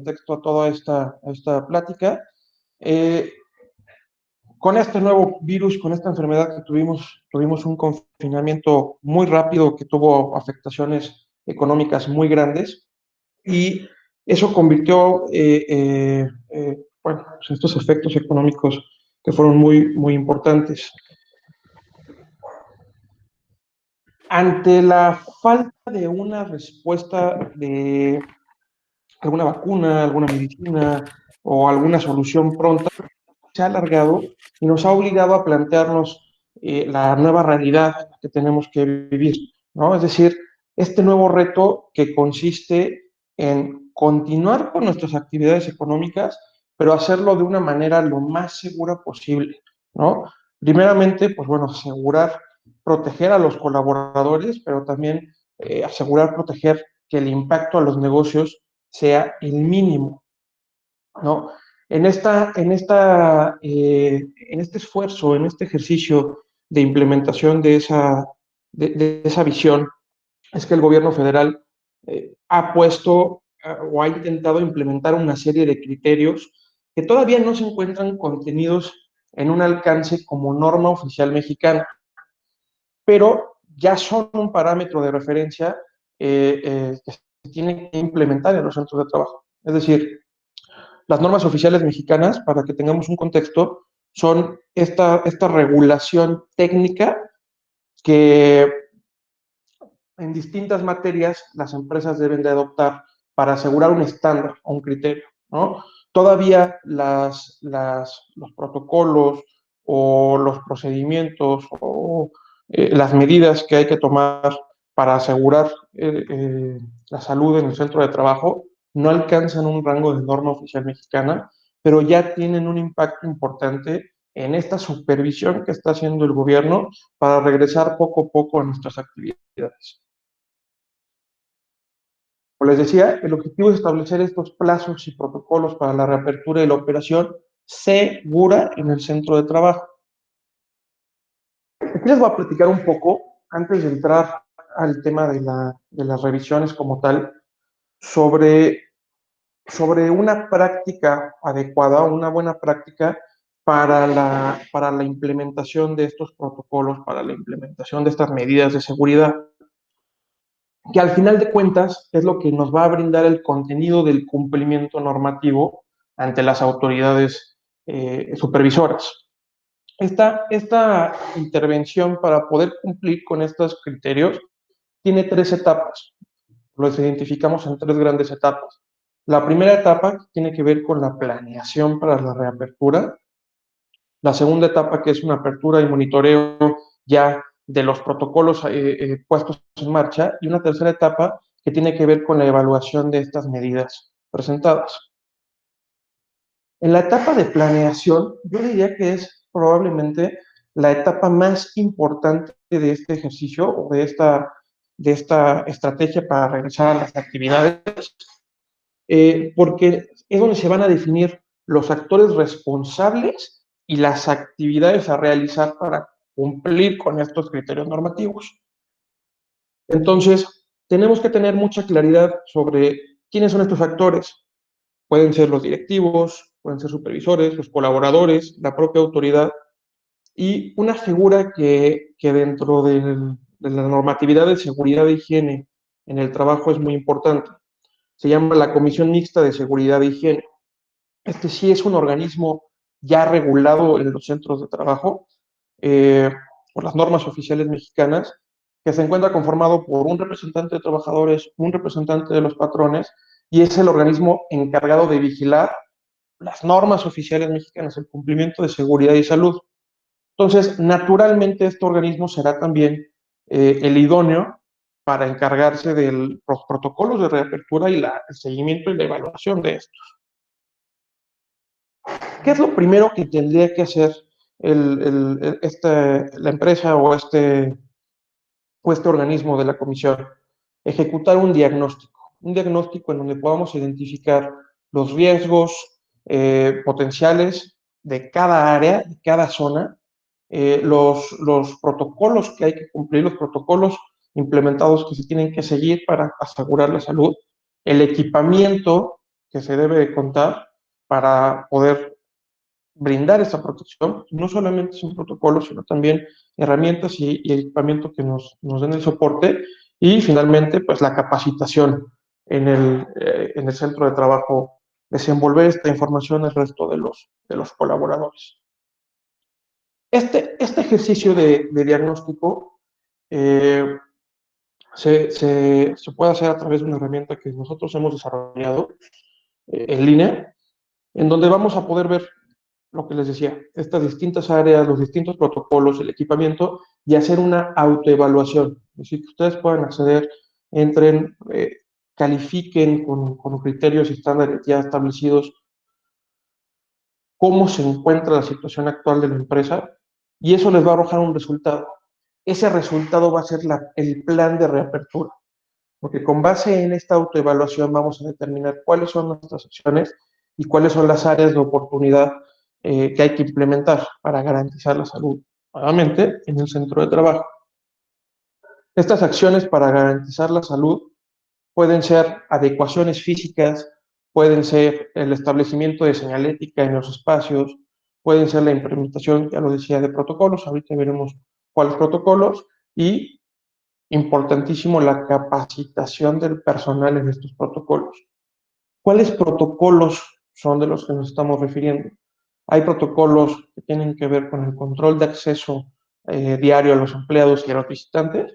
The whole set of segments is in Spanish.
contexto a toda esta plática. Eh, con este nuevo virus, con esta enfermedad que tuvimos un confinamiento muy rápido que tuvo afectaciones económicas muy grandes y eso convirtió, bueno, pues estos efectos económicos que fueron muy importantes. Ante la falta de una respuesta de alguna vacuna, alguna medicina o alguna solución pronta, se ha alargado y nos ha obligado a plantearnos la nueva realidad que tenemos que vivir, ¿no? Es decir, este nuevo reto que consiste en continuar con nuestras actividades económicas, pero hacerlo de una manera lo más segura posible, ¿no? Primeramente, pues bueno, asegurar, proteger a los colaboradores, pero también asegurar, proteger que el impacto a los negocios sea el mínimo, ¿no? En este esfuerzo, en este ejercicio de implementación de esa visión, es que el gobierno federal ha puesto o ha intentado implementar una serie de criterios que todavía no se encuentran contenidos en un alcance como norma oficial mexicana, pero ya son un parámetro de referencia que se tiene que implementar en los centros de trabajo. Es decir, las normas oficiales mexicanas, para que tengamos un contexto, son esta regulación técnica que en distintas materias las empresas deben de adoptar para asegurar un estándar o un criterio, ¿no? Todavía los protocolos o los procedimientos o las medidas que hay que tomar para asegurar la salud en el centro de trabajo no alcanzan un rango de norma oficial mexicana, pero ya tienen un impacto importante en esta supervisión que está haciendo el gobierno para regresar poco a poco a nuestras actividades. Como les decía, el objetivo es establecer estos plazos y protocolos para la reapertura de la operación segura en el centro de trabajo. Aquí les voy a platicar un poco, antes de entrar al tema de las revisiones como tal, sobre una práctica adecuada, una buena práctica para la implementación de estos protocolos, para la implementación de estas medidas de seguridad, que al final de cuentas es lo que nos va a brindar el contenido del cumplimiento normativo ante las autoridades supervisoras. Esta intervención para poder cumplir con estos criterios tiene 3 etapas. Los identificamos en 3 grandes etapas. La primera etapa tiene que ver con la planeación para la reapertura. La segunda etapa, que es una apertura y monitoreo ya de los protocolos puestos en marcha. Y una tercera etapa que tiene que ver con la evaluación de estas medidas presentadas. En la etapa de planeación, yo diría que es probablemente la etapa más importante de este ejercicio o de esta estrategia para regresar a las actividades, porque es donde se van a definir los actores responsables y las actividades a realizar para cumplir con estos criterios normativos. Entonces, tenemos que tener mucha claridad sobre quiénes son estos actores. Pueden ser los directivos, pueden ser supervisores, los colaboradores, la propia autoridad, y una figura que dentro de la normatividad de seguridad e higiene en el trabajo es muy importante. Se llama la Comisión Mixta de Seguridad e Higiene. Este sí es un organismo ya regulado en los centros de trabajo por las normas oficiales mexicanas, que se encuentra conformado por un representante de trabajadores, un representante de los patrones, y es el organismo encargado de vigilar las normas oficiales mexicanas, el cumplimiento de seguridad y salud. Entonces, naturalmente, este organismo será también el idóneo para encargarse de los protocolos de reapertura y el seguimiento y la evaluación de esto. ¿Qué es lo primero que tendría que hacer la empresa o este organismo de la comisión? Ejecutar un diagnóstico en donde podamos identificar los riesgos potenciales de cada área, de cada zona, los protocolos que hay que cumplir, los protocolos implementados que se tienen que seguir para asegurar la salud, el equipamiento que se debe contar para poder brindar esta protección. No solamente es un protocolo, sino también herramientas y equipamiento que nos den el soporte, y finalmente pues la capacitación en el centro de trabajo, desenvolver esta información al resto de los colaboradores. Este ejercicio de diagnóstico eh, se puede hacer a través de una herramienta que nosotros hemos desarrollado en línea, en donde vamos a poder ver lo que les decía, estas distintas áreas, los distintos protocolos, el equipamiento, y hacer una autoevaluación. Es decir, que ustedes puedan acceder, entren, califiquen con criterios y estándares ya establecidos cómo se encuentra la situación actual de la empresa, y eso les va a arrojar un resultado. Ese resultado va a ser el plan de reapertura, porque con base en esta autoevaluación vamos a determinar cuáles son nuestras acciones y cuáles son las áreas de oportunidad que hay que implementar para garantizar la salud, nuevamente, en el centro de trabajo. Estas acciones para garantizar la salud pueden ser adecuaciones físicas, pueden ser el establecimiento de señalética en los espacios, pueden ser la implementación, ya lo decía, de protocolos, ahorita veremos cuáles protocolos, y importantísimo, la capacitación del personal en estos protocolos. ¿Cuáles protocolos son de los que nos estamos refiriendo? Hay protocolos que tienen que ver con el control de acceso diario a los empleados y a los visitantes.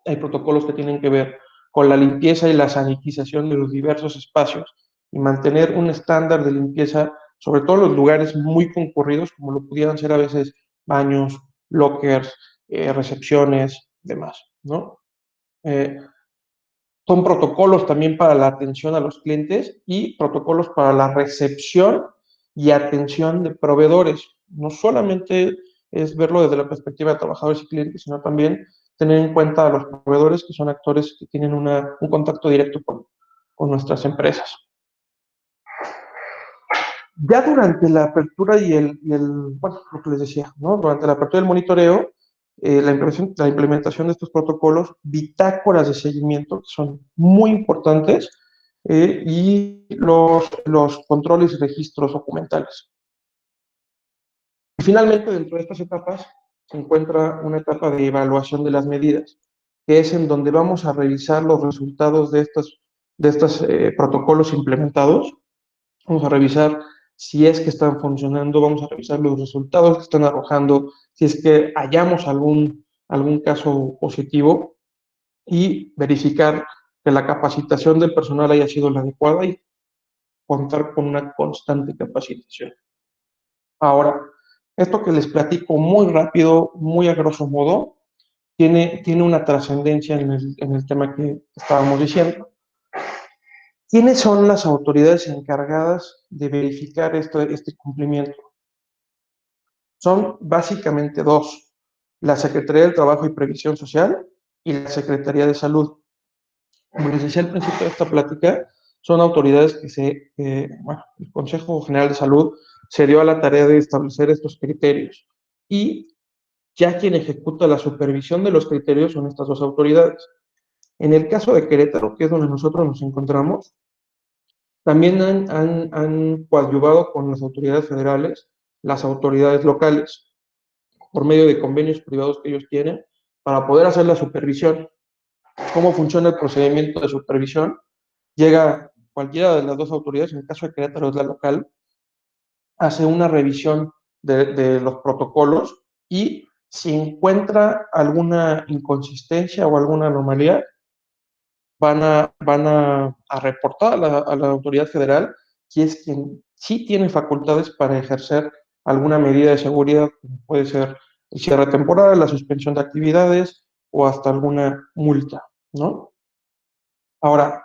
Hay protocolos que tienen que ver con la limpieza y la sanitización de los diversos espacios y mantener un estándar de limpieza, sobre todo en los lugares muy concurridos, como lo pudieran ser a veces baños, lockers, recepciones, demás, ¿no? Eh, Son protocolos también para la atención a los clientes y protocolos para la recepción y atención de proveedores. No solamente es verlo desde la perspectiva de trabajadores y clientes, sino también tener en cuenta a los proveedores, que son actores que tienen un contacto directo con nuestras empresas. Ya durante la apertura bueno, lo que les decía, ¿no? Durante la apertura del monitoreo, la implementación de estos protocolos, bitácoras de seguimiento, que son muy importantes, y los controles y registros documentales. Y finalmente, dentro de estas etapas, se encuentra una etapa de evaluación de las medidas, que es en donde vamos a revisar los resultados de estos protocolos implementados. Vamos a revisar si es que están funcionando, vamos a revisar los resultados que están arrojando, si es que hallamos algún caso positivo, y verificar que la capacitación del personal haya sido la adecuada y contar con una constante capacitación. Ahora, esto que les platico muy rápido, muy a grosso modo, tiene una trascendencia en el tema que estábamos diciendo. ¿Quiénes son las autoridades encargadas de verificar este cumplimiento? Son básicamente dos: la Secretaría del Trabajo y Previsión Social y la Secretaría de Salud. Como les decía al principio de esta plática, son autoridades bueno, el Consejo General de Salud se dio a la tarea de establecer estos criterios, y ya quien ejecuta la supervisión de los criterios son estas dos autoridades. En el caso de Querétaro, que es donde nosotros nos encontramos, también han coadyuvado con las autoridades federales, las autoridades locales, por medio de convenios privados que ellos tienen, para poder hacer la supervisión. ¿Cómo funciona el procedimiento de supervisión? Llega cualquiera de las dos autoridades, en el caso de Querétaro es la local, hace una revisión de los protocolos, y si encuentra alguna inconsistencia o alguna anomalía, van a reportar a la autoridad federal, que es quien sí tiene facultades para ejercer alguna medida de seguridad, como puede ser el cierre temporal, la suspensión de actividades o hasta alguna multa, ¿no? Ahora,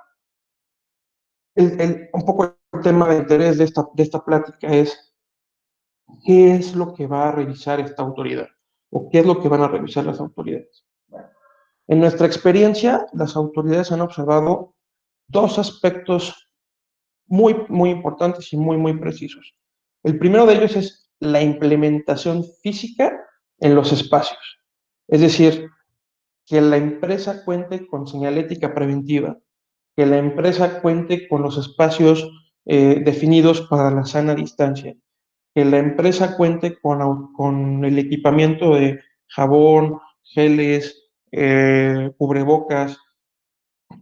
un poco el tema de interés de esta plática es: ¿qué es lo que va a revisar esta autoridad? ¿O qué es lo que van a revisar las autoridades? En nuestra experiencia, las autoridades han observado dos aspectos muy importantes y muy precisos. El primero de ellos es la implementación física en los espacios. Es decir, que la empresa cuente con señalética preventiva, que la empresa cuente con los espacios definidos para la sana distancia, que la empresa cuente con el equipamiento de jabón, geles, cubrebocas,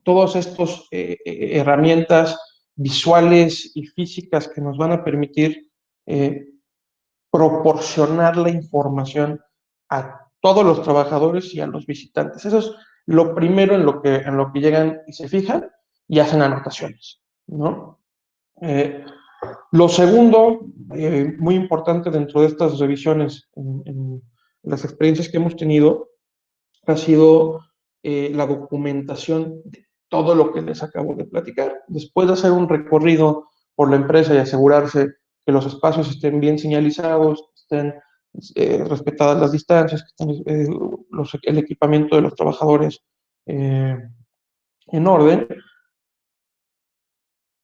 todos estos herramientas visuales y físicas que nos van a permitir eh, proporcionar la información a todos los trabajadores y a los visitantes. Eso es lo primero en lo que llegan y se fijan y hacen anotaciones, ¿no? Lo segundo, muy importante dentro de estas revisiones en las experiencias que hemos tenido, ha sido la documentación de todo lo que les acabo de platicar. Después de hacer un recorrido por la empresa y asegurarse que los espacios estén bien señalizados, estén respetadas las distancias, que estén el equipamiento de los trabajadores eh, en orden,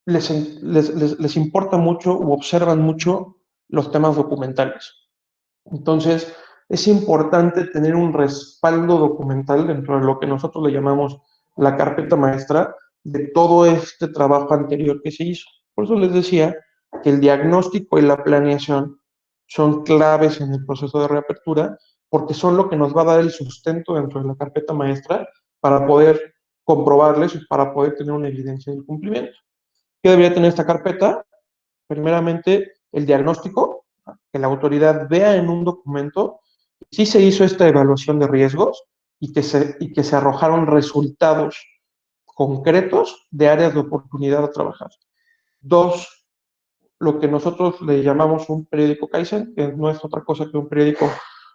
les importa mucho o observan mucho los temas documentales. Entonces, es importante tener un respaldo documental dentro de lo que nosotros le llamamos la carpeta maestra de todo este trabajo anterior que se hizo. Por eso les decía que el diagnóstico y la planeación son claves en el proceso de reapertura porque son lo que nos va a dar el sustento dentro de la carpeta maestra para poder comprobarles y para poder tener una evidencia del cumplimiento. ¿Qué debería tener esta carpeta? Primeramente, el diagnóstico, que la autoridad vea en un documento si se hizo esta evaluación de riesgos y que se arrojaron resultados concretos de áreas de oportunidad a trabajar. Dos, lo que nosotros le llamamos un periódico Kaizen, que no es otra cosa que un periódico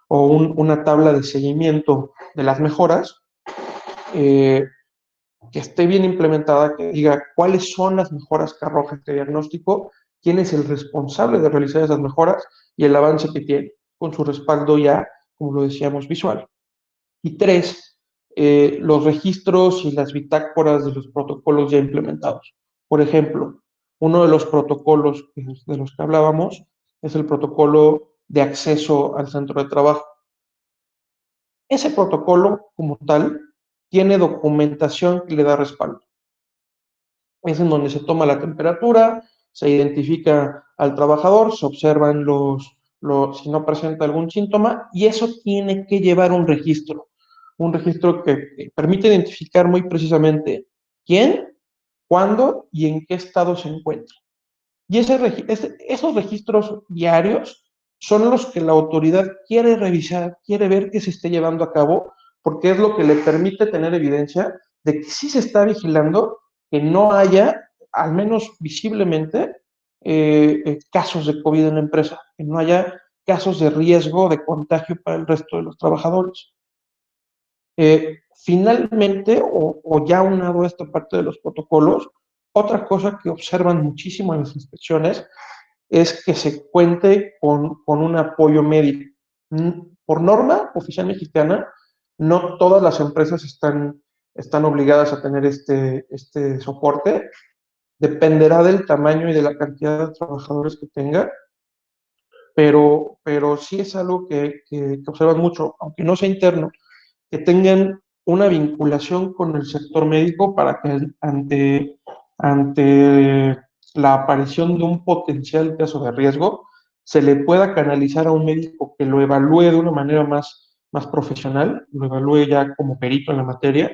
o una tabla de seguimiento de las mejoras, eh, que esté bien implementada, que diga cuáles son las mejoras que arroja este diagnóstico, quién es el responsable de realizar esas mejoras y el avance que tiene, con su respaldo ya, como lo decíamos, visual. Y tres, los registros y las bitácoras de los protocolos ya implementados. Por ejemplo, uno de los protocolos de los que hablábamos es el protocolo de acceso al centro de trabajo. Ese protocolo, como tal, tiene documentación que le da respaldo. Es en donde se toma la temperatura, se identifica al trabajador, se observan si no presenta algún síntoma, y eso tiene que llevar un registro que permite identificar muy precisamente quién, cuándo y en qué estado se encuentra. Y esos registros diarios son los que la autoridad quiere revisar, quiere ver que se esté llevando a cabo, porque es lo que le permite tener evidencia de que sí se está vigilando, que no haya, al menos visiblemente, casos de COVID en la empresa, que no haya casos de riesgo de contagio para el resto de los trabajadores. Finalmente, o ya unado a esta parte de los protocolos, otra cosa que observan muchísimo en las inspecciones es que se cuente con un apoyo médico. Por norma oficial mexicana, no todas las empresas están obligadas a tener este soporte. Dependerá del tamaño y de la cantidad de trabajadores que tenga, pero sí es algo que observan mucho, aunque no sea interno, que tengan una vinculación con el sector médico para que ante la aparición de un potencial caso de riesgo, se le pueda canalizar a un médico que lo evalúe de una manera más profesional, lo evalúe ya como perito en la materia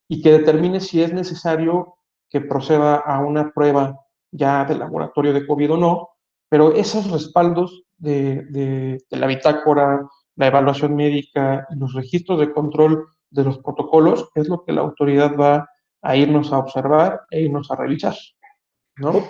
y que determine si es necesario que proceda a una prueba ya de laboratorio de COVID o no, pero esos respaldos de la bitácora, la evaluación médica y los registros de control de los protocolos es lo que la autoridad va a irnos a observar e irnos a revisar, ¿no?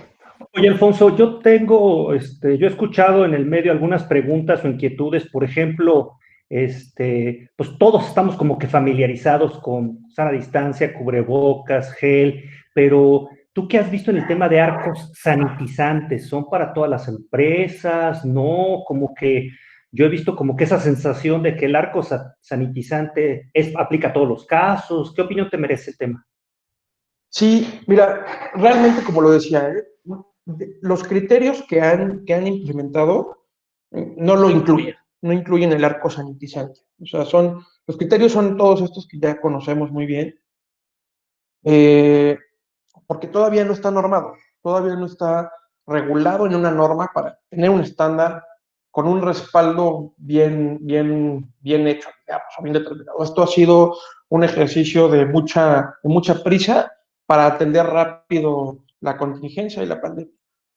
Oye, Alfonso, yo tengo, yo he escuchado en el medio algunas preguntas o inquietudes, por ejemplo, pues todos estamos como que familiarizados con sana distancia, cubrebocas, gel, pero ¿tú qué has visto en el tema de arcos sanitizantes? ¿Son para todas las empresas? No, como que yo he visto como que esa sensación de que el arco sanitizante aplica a todos los casos. ¿Qué opinión te merece el tema? Sí, mira, realmente como lo decía, los criterios que han implementado no lo incluyen, no incluyen el arco sanitizante. O sea, los criterios son todos estos que ya conocemos muy bien, eh, porque todavía no está normado. todavía no está regulado en una norma para tener un estándar con un respaldo bien hecho, digamos, o bien determinado. Esto ha sido un ejercicio de mucha prisa para atender rápido la contingencia y la pandemia.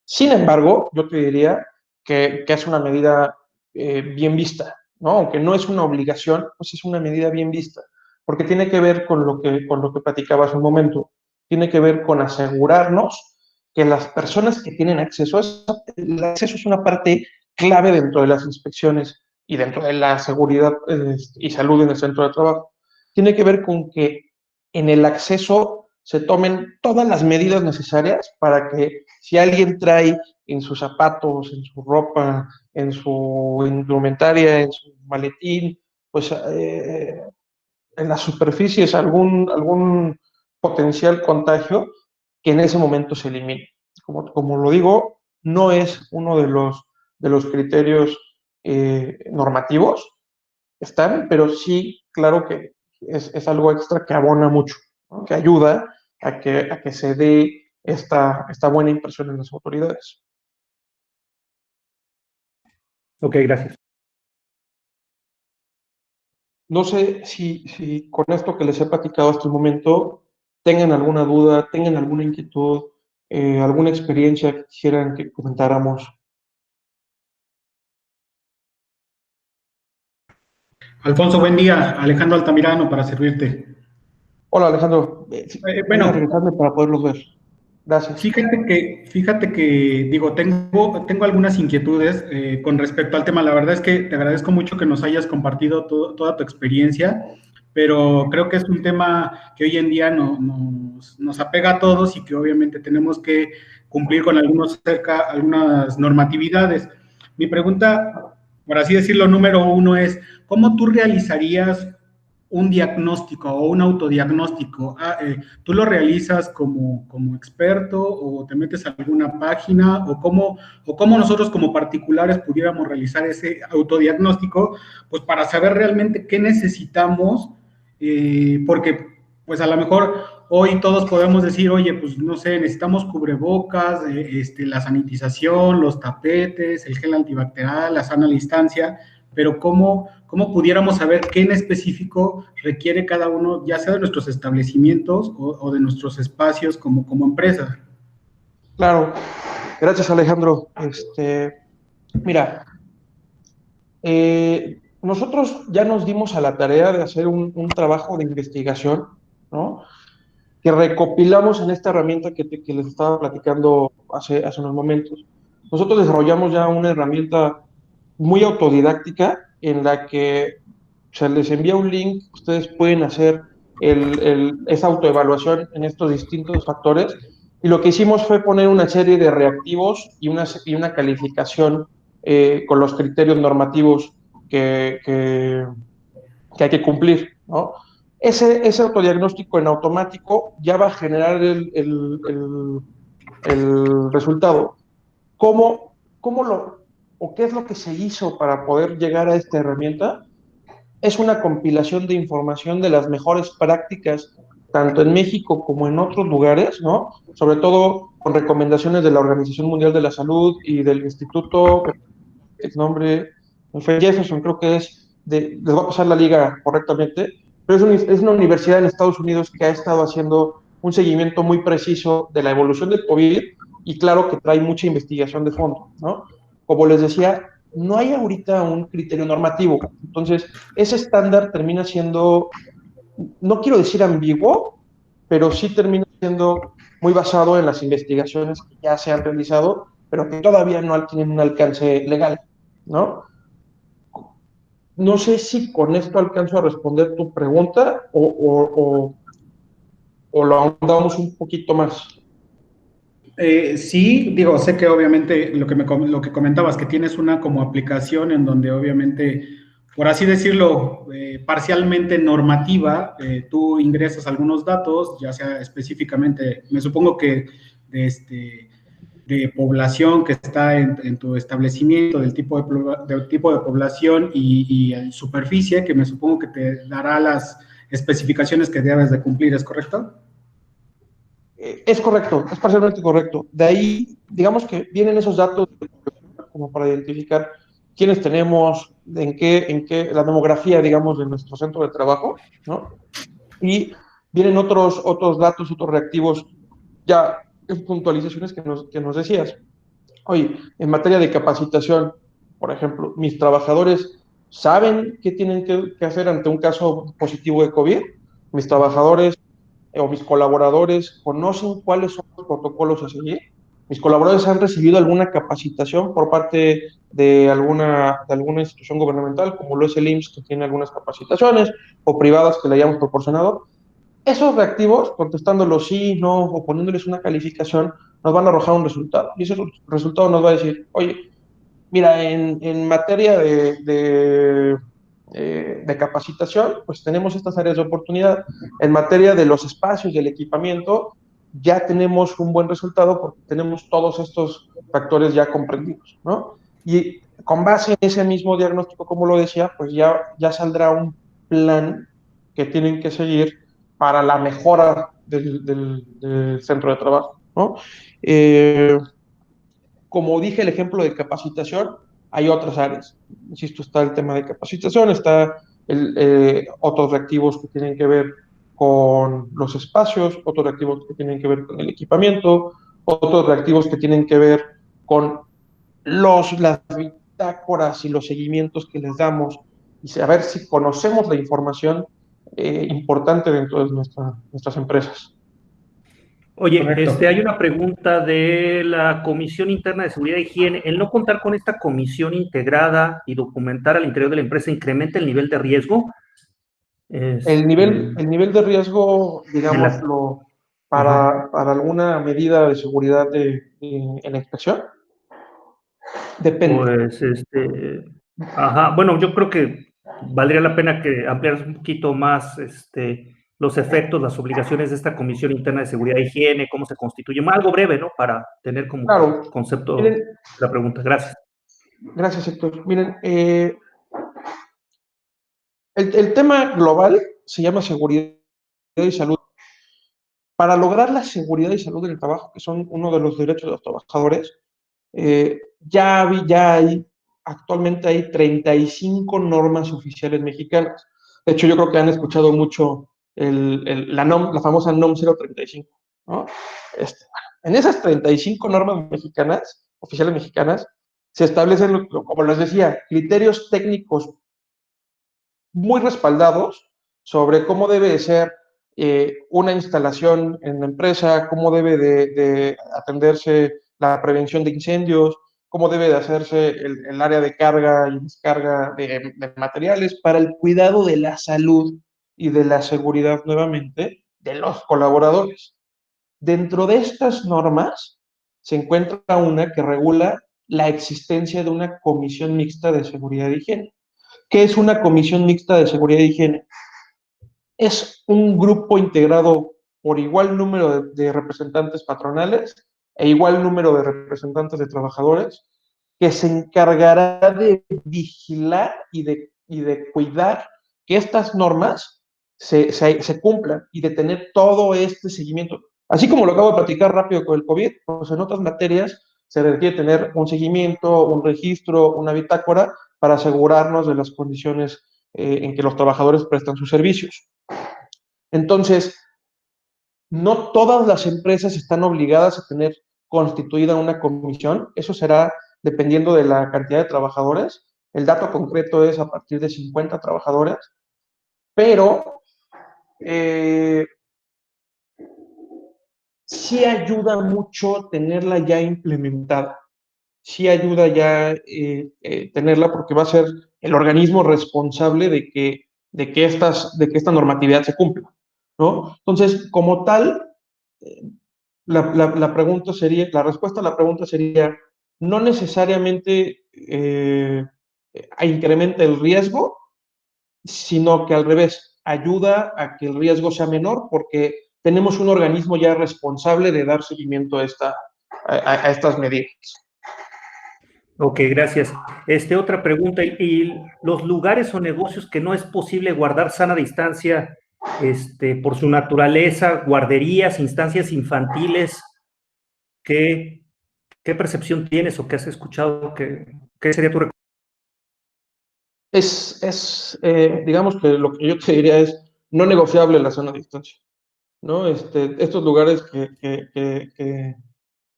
Sin embargo, yo te diría que es una medida bien vista, ¿no? Aunque no es una obligación, pues es una medida bien vista, porque tiene que ver con lo que platicaba hace un momento, tiene que ver con asegurarnos que las personas que tienen acceso, el acceso es una parte clave dentro de las inspecciones y dentro de la seguridad y salud en el centro de trabajo. Tiene que ver con que en el acceso se tomen todas las medidas necesarias para que si alguien trae en sus zapatos, en su ropa, en su indumentaria, en su maletín, pues en las superficies algún potencial contagio, que en ese momento se elimine. Como lo digo, no es uno de los criterios normativos, están, pero sí, claro que es algo extra que abona mucho, ¿no? Que ayuda a que se dé esta buena impresión en las autoridades. Ok, gracias. No sé si con esto que les he platicado hasta el momento tengan alguna duda, tengan alguna inquietud, alguna experiencia que quisieran que comentáramos. Alfonso, buen día. Alejandro Altamirano para servirte. Hola Alejandro, voy a Bueno, regresarme para poderlos ver. Gracias. fíjate que digo, tengo algunas inquietudes con respecto al tema. La verdad es que te agradezco mucho que nos hayas compartido toda tu experiencia, pero creo que es un tema que hoy en día nos apega a todos y que obviamente tenemos que cumplir con algunas normatividades. Mi pregunta, por así decirlo, número uno es, ¿cómo tú realizarías un diagnóstico o un autodiagnóstico? ¿Tú lo realizas como experto o te metes a alguna página o cómo nosotros como particulares pudiéramos realizar ese autodiagnóstico, pues para saber realmente qué necesitamos, porque pues a lo mejor hoy todos podemos decir, oye, pues no sé, necesitamos cubrebocas, la sanitización, los tapetes, el gel antibacterial, la sana distancia, pero ¿cómo pudiéramos saber qué en específico requiere cada uno, ya sea de nuestros establecimientos o de nuestros espacios como empresa? Claro, gracias Alejandro. Mira, nosotros ya nos dimos a la tarea de hacer un trabajo de investigación, ¿no? Que recopilamos en esta herramienta que les estaba platicando hace unos momentos. Nosotros desarrollamos ya una herramienta muy autodidáctica en la que se les envía un link, ustedes pueden hacer esa autoevaluación en estos distintos factores. Y lo que hicimos fue poner una serie de reactivos y una calificación con los criterios normativos que, que, que hay que cumplir, ¿no? Ese autodiagnóstico en automático ya va a generar el resultado. ¿Cómo o qué es lo que se hizo para poder llegar a esta herramienta? Es una compilación de información de las mejores prácticas, tanto en México como en otros lugares, ¿no? Sobre todo con recomendaciones de la Organización Mundial de la Salud y del Instituto, el nombre, fue Jefferson, creo que les voy a pasar la liga correctamente, pero es una universidad en Estados Unidos que ha estado haciendo un seguimiento muy preciso de la evolución del COVID y claro que trae mucha investigación de fondo, ¿no? Como les decía, no hay ahorita un criterio normativo, entonces ese estándar termina siendo, no quiero decir ambiguo, pero sí termina siendo muy basado en las investigaciones que ya se han realizado, pero que todavía no tienen un alcance legal, ¿no? No sé si con esto alcanzo a responder tu pregunta o lo ahondamos un poquito más. Sí, digo, sé que obviamente lo que comentabas, que tienes una como aplicación en donde obviamente, por así decirlo, parcialmente normativa, tú ingresas algunos datos, ya sea específicamente, me supongo que de población que está en tu establecimiento, del tipo de población y superficie, que me supongo que te dará las especificaciones que debes de cumplir, ¿es correcto? Es correcto, es parcialmente correcto. De ahí, digamos que vienen esos datos como para identificar quiénes tenemos, la demografía, digamos, de nuestro centro de trabajo, ¿no? Y vienen otros datos, otros reactivos, ya en puntualizaciones que nos decías. Oye, en materia de capacitación, por ejemplo, mis trabajadores saben qué tienen que hacer ante un caso positivo de COVID. Mis trabajadores o mis colaboradores conocen cuáles son los protocolos a seguir. Mis colaboradores han recibido alguna capacitación por parte de alguna institución gubernamental, como lo es el IMSS, que tiene algunas capacitaciones, o privadas que le hayamos proporcionado. Esos reactivos, contestándolos sí, no, o poniéndoles una calificación, nos van a arrojar un resultado. Y ese resultado nos va a decir, oye, mira, en materia de capacitación, pues tenemos estas áreas de oportunidad. En materia de los espacios y el equipamiento, ya tenemos un buen resultado porque tenemos todos estos factores ya comprendidos, ¿no? Y con base en ese mismo diagnóstico, como lo decía, pues ya saldrá un plan que tienen que seguir para la mejora del centro de trabajo, ¿no? Como dije, el ejemplo de capacitación, hay otras áreas. Insisto, está el tema de capacitación, está otros reactivos que tienen que ver con los espacios, otros reactivos que tienen que ver con el equipamiento, otros reactivos que tienen que ver con las bitácoras y los seguimientos que les damos y saber si conocemos la información importante dentro de nuestras empresas. Oye, Correcto. hay una pregunta de la Comisión Interna de Seguridad e Higiene. ¿El no contar con esta comisión integrada y documentar al interior de la empresa incrementa el nivel de riesgo? El nivel de riesgo, La, digámoslo, ajá. para alguna medida de seguridad en la inspección, depende. Pues, ajá, bueno, yo creo que valdría la pena que ampliaras un poquito más, los efectos, las obligaciones de esta Comisión Interna de Seguridad e Higiene, cómo se constituye, algo breve, ¿no? Para tener como Claro, concepto miren, la pregunta. Gracias. gracias, Héctor. Miren, el tema global se llama seguridad y salud. Para lograr la seguridad y salud en el trabajo, que son uno de los derechos de los trabajadores, actualmente hay 35 normas oficiales mexicanas. De hecho, yo creo que han escuchado mucho la famosa NOM 035, ¿no? En esas 35 normas mexicanas, oficiales mexicanas, se establecen, como les decía, criterios técnicos muy respaldados sobre cómo debe ser una instalación en la empresa, cómo debe de atenderse la prevención de incendios, cómo debe de hacerse el área de carga y descarga de materiales para el cuidado de la salud y de la seguridad nuevamente de los colaboradores. Dentro de estas normas se encuentra una que regula la existencia de una comisión mixta de seguridad e higiene. ¿Qué es una comisión mixta de seguridad e higiene? Es un grupo integrado por igual número de representantes patronales e igual número de representantes de trabajadores que se encargará de vigilar y de cuidar que estas normas se cumplan y de tener todo este seguimiento. Así como lo acabo de platicar rápido con el COVID, pues en otras materias se requiere tener un seguimiento, un registro, una bitácora para asegurarnos de las condiciones en que los trabajadores prestan sus servicios. Entonces, no todas las empresas están obligadas a tener constituida una comisión, eso será dependiendo de la cantidad de trabajadores. El dato concreto es a partir de 50 trabajadores, pero sí ayuda mucho tenerla ya implementada, sí ayuda ya tenerla porque va a ser el organismo responsable de que esta normatividad se cumpla, ¿no? Entonces, como tal, la respuesta a la pregunta sería, no necesariamente incrementa el riesgo, sino que al revés, ayuda a que el riesgo sea menor porque tenemos un organismo ya responsable de dar seguimiento a estas medidas. Ok, gracias. Otra pregunta, ¿y los lugares o negocios que no es posible guardar sana distancia por su naturaleza, guarderías, instancias infantiles, ¿qué percepción tienes o qué has escuchado? ¿Qué sería tu recomendación? Digamos que lo que yo te diría es no negociable la sana distancia, ¿no? Estos lugares que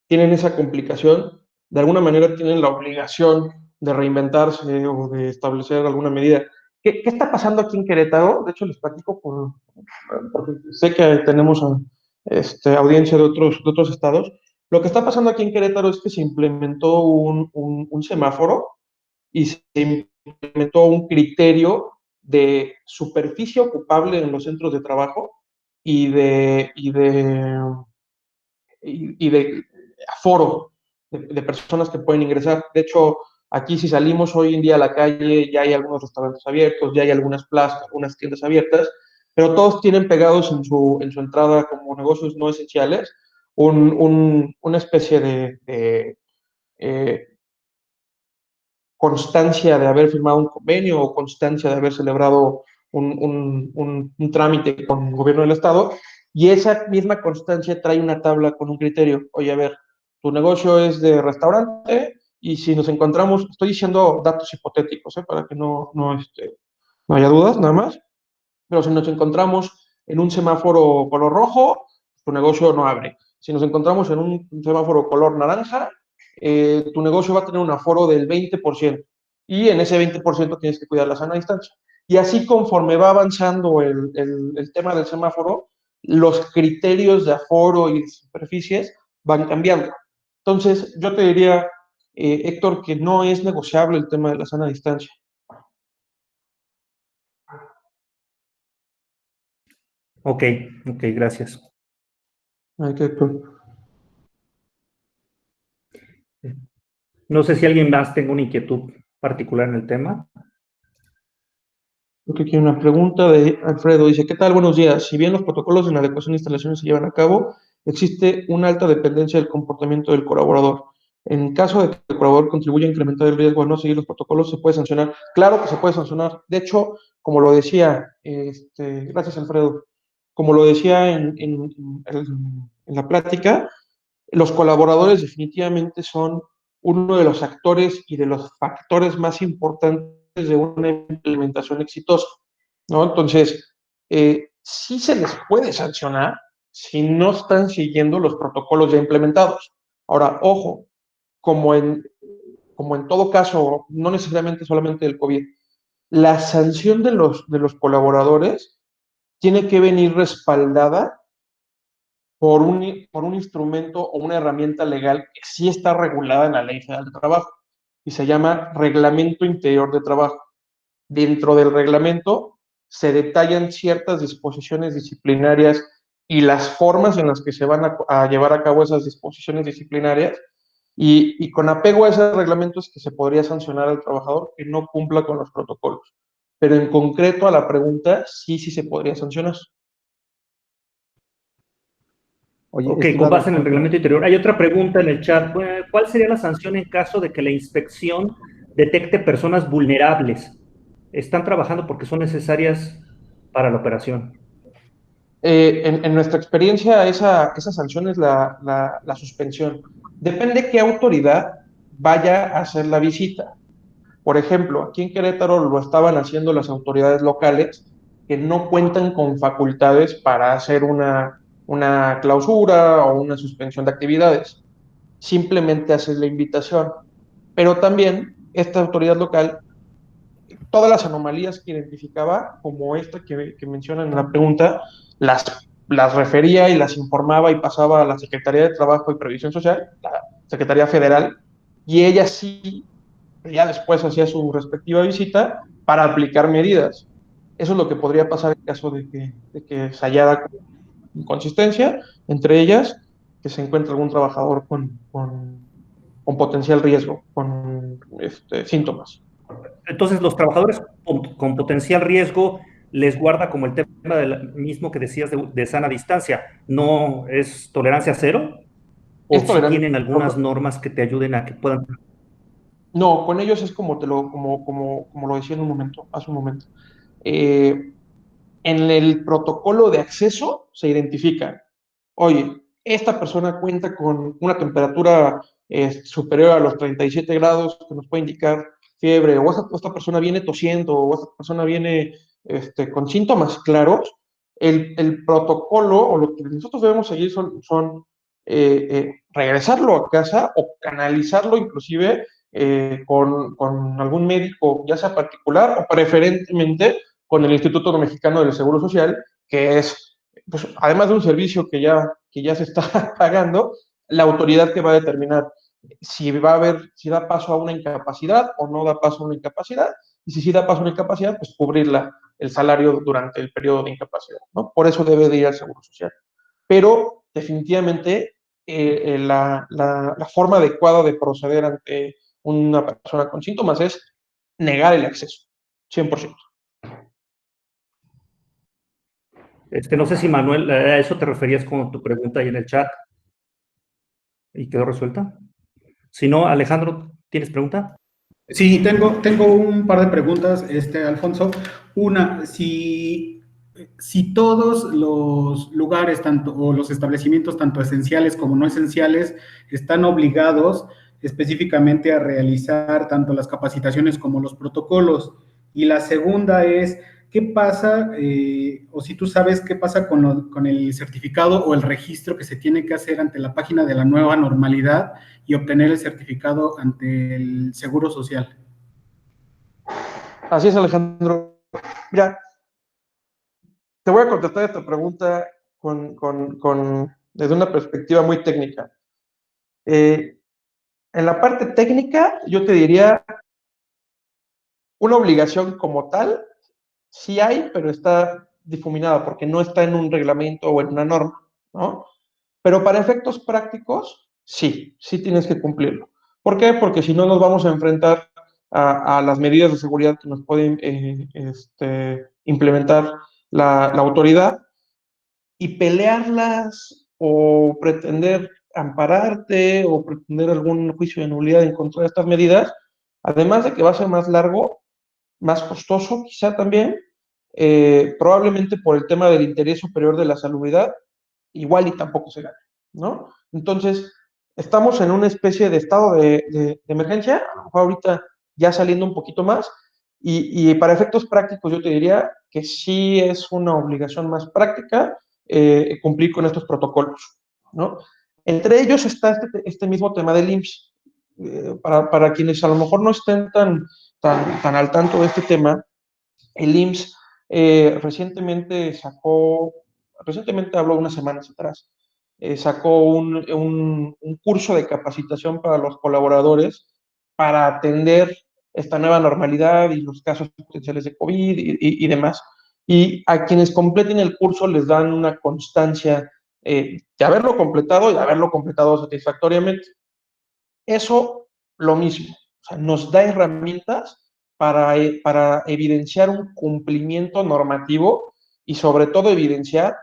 tienen esa complicación, de alguna manera tienen la obligación de reinventarse o de establecer alguna medida. ¿Qué está pasando aquí en Querétaro? De hecho, les platico porque sé que tenemos audiencia de otros estados. Lo que está pasando aquí en Querétaro es que se implementó un semáforo y se implementó un criterio de superficie ocupable en los centros de trabajo y de aforo de personas que pueden ingresar. De hecho, aquí si salimos hoy en día a la calle, ya hay algunos restaurantes abiertos, ya hay algunas plazas, algunas tiendas abiertas, pero todos tienen pegados en su entrada como negocios no esenciales una especie de eh, constancia de haber firmado un convenio o constancia de haber celebrado un trámite con el gobierno del estado, y esa misma constancia trae una tabla con un criterio. Oye, a ver, tu negocio es de restaurante y si nos encontramos, estoy diciendo datos hipotéticos, para que no haya dudas, nada más, pero si nos encontramos en un semáforo color rojo, tu negocio no abre. Si nos encontramos en un semáforo color naranja, tu negocio va a tener un aforo del 20%. Y en ese 20% tienes que cuidar la sana distancia. Y así conforme va avanzando el tema del semáforo, los criterios de aforo y de superficies van cambiando. Entonces, yo te diría, Héctor, que no es negociable el tema de la sana distancia. Ok, gracias. Hay que, Héctor. No sé si alguien más tenga una inquietud particular en el tema. Creo que aquí hay una pregunta de Alfredo. Dice, ¿qué tal? Buenos días. Si bien los protocolos de inadecuación de instalaciones se llevan a cabo, existe una alta dependencia del comportamiento del colaborador. En caso de que el colaborador contribuya a incrementar el riesgo de no seguir los protocolos, ¿se puede sancionar? Claro que se puede sancionar. De hecho, como lo decía, gracias Alfredo, como lo decía en la plática, los colaboradores definitivamente son uno de los actores y de los factores más importantes de una implementación exitosa, ¿no? Entonces, sí se les puede sancionar si no están siguiendo los protocolos ya implementados. Ahora, ojo, como en, como en todo caso, no necesariamente solamente del COVID, la sanción de los colaboradores tiene que venir respaldada por un instrumento o una herramienta legal que sí está regulada en la Ley Federal de Trabajo y se llama Reglamento Interior de Trabajo. Dentro del reglamento se detallan ciertas disposiciones disciplinarias y las formas en las que se van a llevar a cabo esas disposiciones disciplinarias, y con apego a ese reglamento es que se podría sancionar al trabajador que no cumpla con los protocolos. Pero en concreto a la pregunta, sí se podría sancionar. Oye, Ok, con estimado base en el Juan, reglamento interior. Hay otra pregunta en el chat. ¿Cuál sería la sanción en caso de que la inspección detecte personas vulnerables? Están trabajando porque son necesarias para la operación. En nuestra experiencia, esa sanción es la suspensión. Depende qué autoridad vaya a hacer la visita. Por ejemplo, aquí en Querétaro lo estaban haciendo las autoridades locales que no cuentan con facultades para hacer una clausura o una suspensión de actividades. Simplemente hacer la invitación. Pero también esta autoridad local, todas las anomalías que identificaba, como esta que mencionan en la pregunta, las refería y las informaba y pasaba a la Secretaría de Trabajo y Previsión Social, la Secretaría Federal, y ella sí, ya después hacía su respectiva visita para aplicar medidas. Eso es lo que podría pasar en caso de que se hallara con inconsistencia, entre ellas que se encuentre algún trabajador con potencial riesgo, con síntomas. Entonces, los trabajadores con potencial riesgo les guarda como el tema del mismo que decías de sana distancia. ¿No es tolerancia cero? ¿O Es si tolerancia. tienen algunas normas que te ayuden a que puedan? No, con ellos es como lo decía hace un momento. Eh, en el protocolo de acceso se identifica, oye, esta persona cuenta con una temperatura superior a los 37 grados que nos puede indicar fiebre, o esta persona viene tosiendo, o esta persona viene con síntomas claros. El protocolo o lo que nosotros debemos seguir son regresarlo a casa o canalizarlo inclusive con algún médico, ya sea particular o preferentemente con el Instituto Mexicano del Seguro Social, que es, pues, además de un servicio que ya se está pagando, la autoridad que va a determinar si da paso a una incapacidad o no da paso a una incapacidad, y si sí da paso a una incapacidad, pues cubrirla el salario durante el periodo de incapacidad, ¿no? Por eso debe de ir al Seguro Social. Pero definitivamente la forma adecuada de proceder ante una persona con síntomas es negar el acceso, 100%. No sé si Manuel, a eso te referías con tu pregunta ahí en el chat y quedó resuelta. Si no, Alejandro, ¿tienes pregunta? Sí, tengo un par de preguntas, Alfonso. Una, si todos los lugares, tanto, o los establecimientos, tanto esenciales como no esenciales, están obligados específicamente a realizar tanto las capacitaciones como los protocolos. Y la segunda es, ¿qué pasa, o si tú sabes qué pasa con el certificado o el registro que se tiene que hacer ante la página de la nueva normalidad y obtener el certificado ante el Seguro Social? Así es, Alejandro. Mira, te voy a contestar esta pregunta desde una perspectiva muy técnica. En la parte técnica, yo te diría una obligación como tal, sí hay, pero está difuminada porque no está en un reglamento o en una norma, ¿no? Pero para efectos prácticos, sí tienes que cumplirlo. ¿Por qué? Porque si no nos vamos a enfrentar a las medidas de seguridad que nos pueden implementar la autoridad y pelearlas o pretender ampararte o pretender algún juicio de nulidad en contra de estas medidas, además de que va a ser más largo, más costoso quizá también, probablemente por el tema del interés superior de la salubridad, igual y tampoco se gana, ¿no? Entonces, estamos en una especie de estado de emergencia, a lo mejor ahorita ya saliendo un poquito más, y para efectos prácticos yo te diría que sí es una obligación más práctica cumplir con estos protocolos, ¿no? Entre ellos está este mismo tema del IMSS. Para quienes a lo mejor no estén tan al tanto de este tema, el IMSS recientemente habló unas semanas atrás, sacó un curso de capacitación para los colaboradores para atender esta nueva normalidad y los casos potenciales de COVID y demás. Y a quienes completen el curso les dan una constancia de haberlo completado y de haberlo completado satisfactoriamente. Eso, lo mismo, o sea, nos da herramientas para evidenciar un cumplimiento normativo y sobre todo evidenciar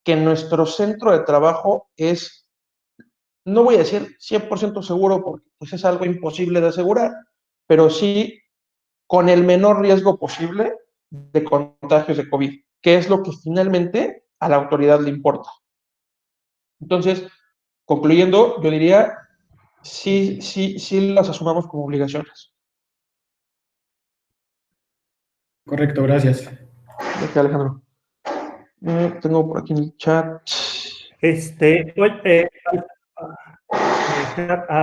que nuestro centro de trabajo es, no voy a decir 100% seguro porque pues es algo imposible de asegurar, pero sí con el menor riesgo posible de contagios de COVID, que es lo que finalmente a la autoridad le importa. Entonces, concluyendo, yo diría, sí las asumamos como obligaciones. Correcto, gracias. Ok, Alejandro. Tengo por aquí en el chat.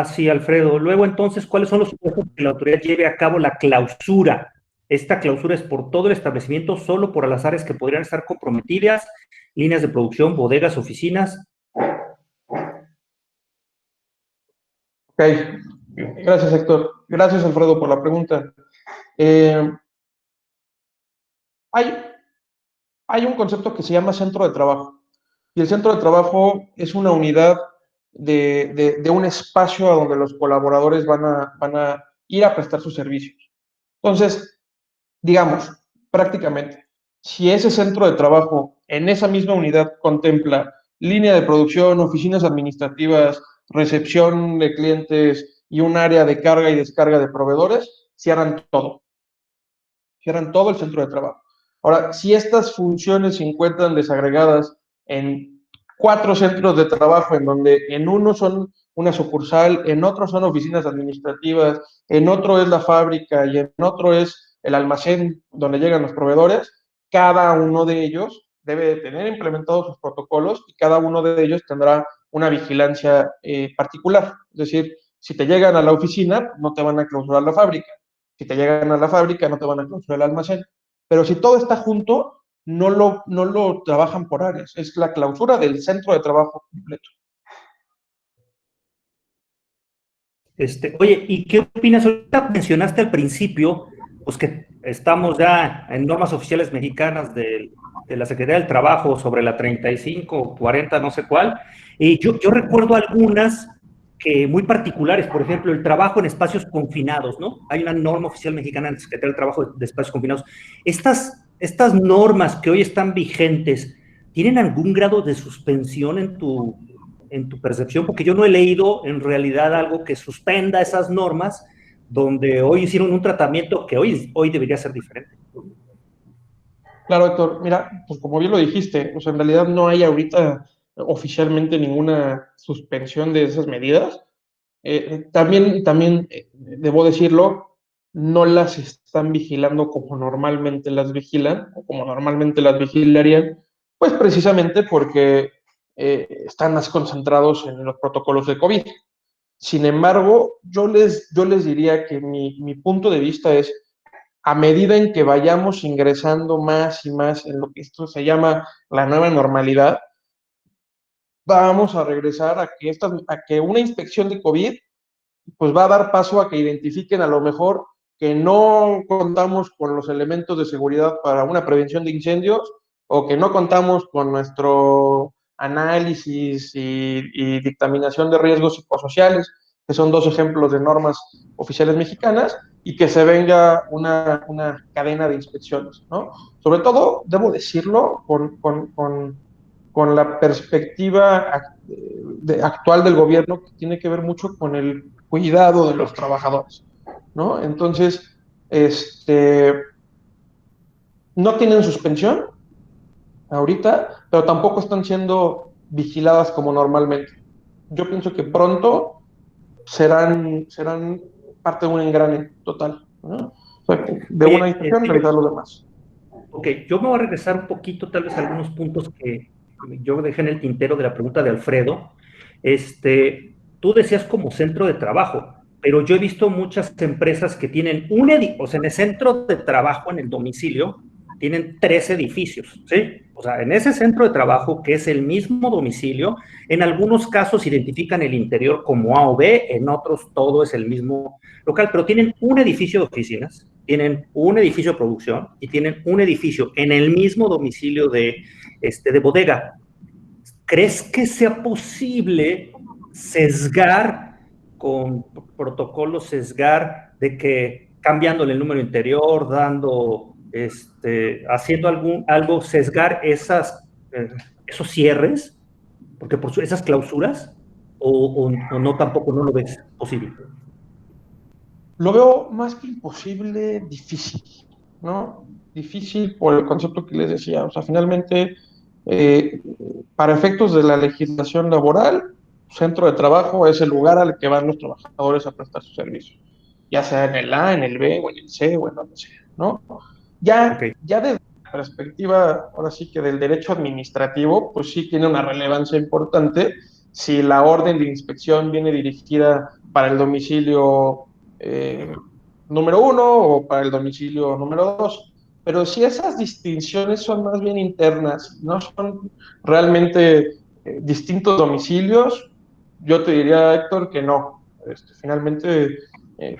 Sí, Alfredo. Luego, entonces, ¿cuáles son los supuestos que la autoridad lleve a cabo la clausura? Esta clausura es por todo el establecimiento, solo por las áreas que podrían estar comprometidas, líneas de producción, bodegas, oficinas. Ok, gracias, Héctor. Gracias, Alfredo, por la pregunta. Hay un concepto que se llama centro de trabajo. Y el centro de trabajo es una unidad de un espacio a donde los colaboradores van a ir a prestar sus servicios. Entonces, digamos, prácticamente, si ese centro de trabajo en esa misma unidad contempla línea de producción, oficinas administrativas, recepción de clientes y un área de carga y descarga de proveedores, cierran todo el centro de trabajo. Ahora, si estas funciones se encuentran desagregadas en 4 centros de trabajo, en donde en uno son una sucursal, en otro son oficinas administrativas, en otro es la fábrica y en otro es el almacén donde llegan los proveedores, cada uno de ellos debe de tener implementados sus protocolos y cada uno de ellos tendrá una vigilancia particular. Es decir, si te llegan a la oficina, no te van a clausurar la fábrica. Si te llegan a la fábrica, no te van a clausurar el almacén. Pero si todo está junto, no lo trabajan por áreas. Es la clausura del centro de trabajo completo. Oye, ¿y qué opinas? Ahorita mencionaste al principio, pues que estamos ya en normas oficiales mexicanas de la Secretaría del Trabajo sobre la 35, 40, no sé cuál, y yo recuerdo algunas que muy particulares, por ejemplo, el trabajo en espacios confinados, ¿no? Hay una norma oficial mexicana de la Secretaría del Trabajo de espacios confinados. Estas normas que hoy están vigentes, ¿tienen algún grado de suspensión en tu percepción? Porque yo no he leído en realidad algo que suspenda esas normas, donde hoy hicieron un tratamiento que hoy debería ser diferente. Claro, Héctor, mira, pues como bien lo dijiste, pues en realidad no hay ahorita oficialmente ninguna suspensión de esas medidas. También debo decirlo, no las están vigilando como normalmente las vigilan, o como normalmente las vigilarían, pues precisamente porque están más concentrados en los protocolos de COVID. Sin embargo, yo les diría que mi punto de vista es, a medida en que vayamos ingresando más y más en lo que esto se llama la nueva normalidad, vamos a regresar a que una inspección de COVID pues va a dar paso a que identifiquen a lo mejor que no contamos con los elementos de seguridad para una prevención de incendios o que no contamos con nuestro análisis y dictaminación de riesgos psicosociales, que son 2 ejemplos de normas oficiales mexicanas, y que se venga una cadena de inspecciones, ¿no? Sobre todo, debo decirlo, con la perspectiva actual del gobierno, que tiene que ver mucho con el cuidado de los trabajadores, ¿no? Entonces, no tienen suspensión ahorita, pero tampoco están siendo vigiladas como normalmente. Yo pienso que pronto serán parte de un engrane total, ¿no? O sea, de una Oye, inspección realizar lo demás. ok, yo me voy a regresar un poquito, tal vez a algunos puntos que yo dejé en el tintero de la pregunta de Alfredo. Tú decías como centro de trabajo, pero yo he visto muchas empresas que tienen o sea, en el centro de trabajo, en el domicilio, tienen 3 edificios, ¿sí? O sea, en ese centro de trabajo, que es el mismo domicilio, en algunos casos identifican el interior como A o B, en otros todo es el mismo local, pero tienen un edificio de oficinas, tienen un edificio de producción y tienen un edificio en el mismo domicilio de bodega. ¿Crees que sea posible sesgar con protocolos, sesgar de que cambiándole el número interior, haciendo algo, sesgar esos cierres, porque por esas clausuras, o no, tampoco no lo ves posible? Lo veo más que imposible, difícil, ¿no? Difícil por el concepto que les decía. O sea, finalmente, eh, para efectos de la legislación laboral, centro de trabajo es el lugar al que van los trabajadores a prestar sus servicios, ya sea en el A, en el B, o en el C, o en donde sea, ¿no? Okay. Ya desde la perspectiva, ahora sí que del derecho administrativo, pues sí tiene una relevancia importante si la orden de inspección viene dirigida para el domicilio eh, número 1 o para el domicilio número 2. Pero si esas distinciones son más bien internas, no son realmente distintos domicilios, yo te diría, Héctor, que no. Finalmente eh,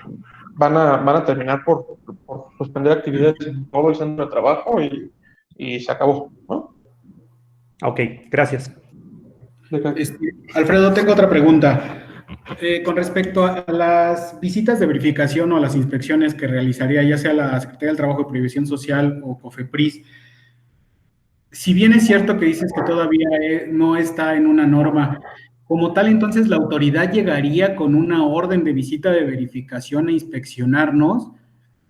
van a terminar por suspender actividades en todo el centro de trabajo y se acabó, ¿no? Ok, gracias. Alfredo, tengo otra pregunta. Con respecto a las visitas de verificación o a las inspecciones que realizaría ya sea la Secretaría del Trabajo y Previsión Social o COFEPRIS, si bien es cierto que dices que todavía no está en una norma, como tal, entonces la autoridad llegaría con una orden de visita de verificación e inspeccionarnos.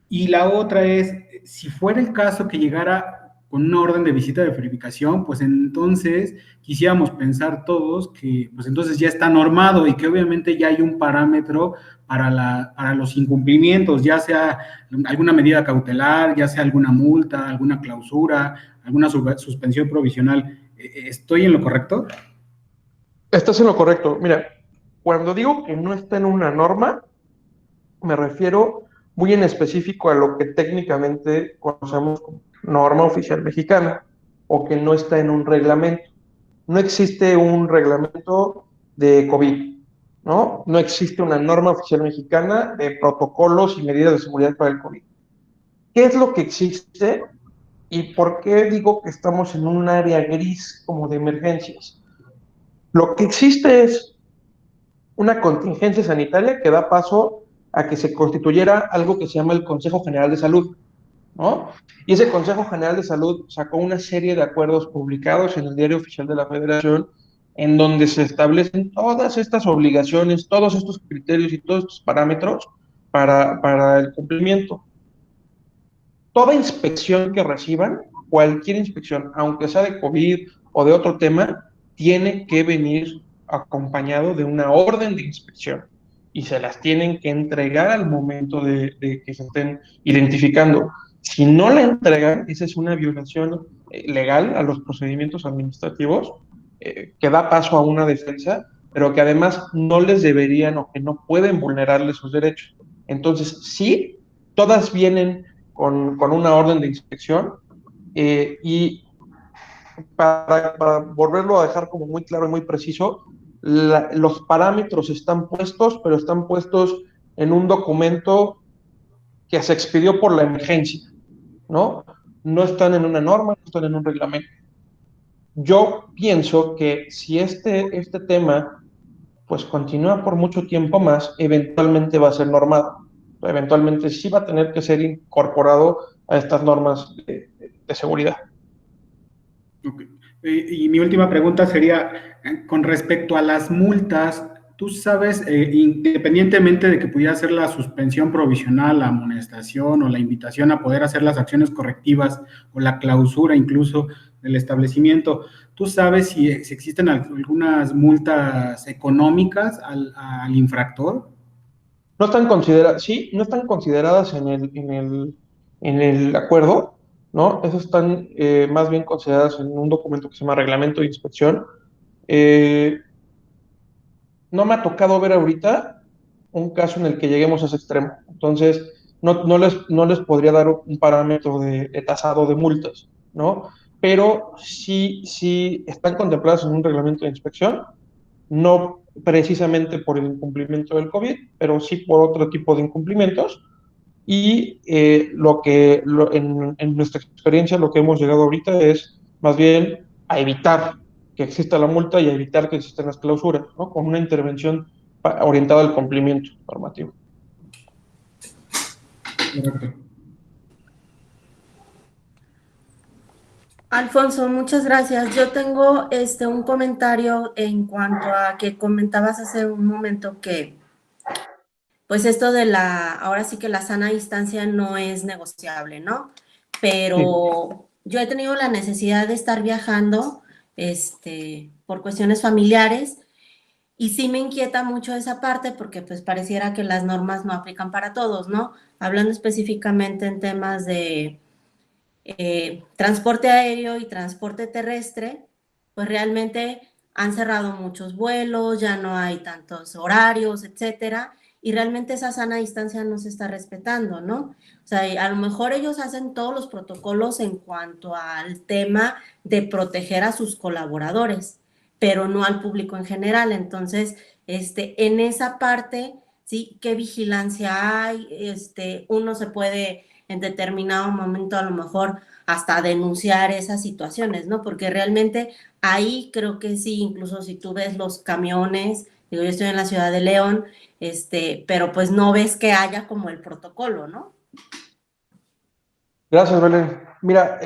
Y la otra es, si fuera el caso que llegara con una orden de visita de verificación, pues entonces quisiéramos pensar todos que pues entonces ya está normado y que obviamente ya hay un parámetro para los incumplimientos, ya sea alguna medida cautelar, ya sea alguna multa, alguna clausura, alguna suspensión provisional. ¿Estoy en lo correcto? Estás en lo correcto. Mira, cuando digo que no está en una norma, me refiero muy en específico a lo que técnicamente conocemos como norma oficial mexicana o que no está en un reglamento. No existe un reglamento de COVID, ¿no? No existe una norma oficial mexicana de protocolos y medidas de seguridad para el COVID. ¿Qué es lo que existe y por qué digo que estamos en un área gris como de emergencias? Lo que existe es una contingencia sanitaria que da paso a que se constituyera algo que se llama el Consejo General de Salud, ¿no? Y ese Consejo General de Salud sacó una serie de acuerdos publicados en el Diario Oficial de la Federación, en donde se establecen todas estas obligaciones, todos estos criterios y todos estos parámetros para el cumplimiento. Toda inspección que reciban, cualquier inspección, aunque sea de COVID o de otro tema, tiene que venir acompañado de una orden de inspección y se las tienen que entregar al momento de que se estén identificando. Si no la entregan, esa es una violación legal a los procedimientos administrativos que da paso a una defensa, pero que además no les deberían o que no pueden vulnerarles sus derechos. Entonces, sí, todas vienen con una orden de inspección y para volverlo a dejar como muy claro y muy preciso, los parámetros están puestos, pero están puestos en un documento que se expidió por la emergencia, ¿no? No están en una norma, no están en un reglamento. Yo pienso que si este tema pues continúa por mucho tiempo más, eventualmente va a ser normado. Eventualmente sí va a tener que ser incorporado a estas normas de seguridad. Okay. Y mi última pregunta sería, con respecto a las multas, tú sabes, independientemente de que pudiera ser la suspensión provisional, la amonestación o la invitación a poder hacer las acciones correctivas o la clausura incluso del establecimiento, ¿tú sabes si existen algunas multas económicas al infractor? No están consideradas, sí, no están consideradas en el acuerdo, ¿no? Esas están más bien consideradas en un documento que se llama Reglamento de Inspección. Eh, no me ha tocado ver ahorita un caso en el que lleguemos a ese extremo. Entonces, no les podría dar un parámetro de tasado de multas, ¿no? Pero sí están contempladas en un reglamento de inspección, no precisamente por el incumplimiento del COVID, pero sí por otro tipo de incumplimientos. Y en nuestra experiencia lo que hemos llegado ahorita es más bien a evitar que exista la multa y a evitar que existan las clausuras, ¿no? Con una intervención orientada al cumplimiento normativo. Correcto. Alfonso, muchas gracias. Yo tengo un comentario en cuanto a que comentabas hace un momento que, pues esto de ahora sí que la sana distancia no es negociable, ¿no? Pero yo he tenido la necesidad de estar viajando, por cuestiones familiares y sí me inquieta mucho esa parte porque pues pareciera que las normas no aplican para todos, ¿no? Hablando específicamente en temas de transporte aéreo y transporte terrestre, pues realmente han cerrado muchos vuelos, ya no hay tantos horarios, etcétera, y realmente esa sana distancia no se está respetando, ¿no? O sea, a lo mejor ellos hacen todos los protocolos en cuanto al tema de proteger a sus colaboradores, pero no al público en general. Entonces, en esa parte, ¿sí? ¿Qué vigilancia hay? Uno se puede en determinado momento a lo mejor hasta denunciar esas situaciones, ¿no? Porque realmente ahí creo que sí, incluso si tú ves los camiones, digo, yo estoy en la ciudad de León, pero pues no ves que haya como el protocolo, ¿no? Gracias, Belén. Mira,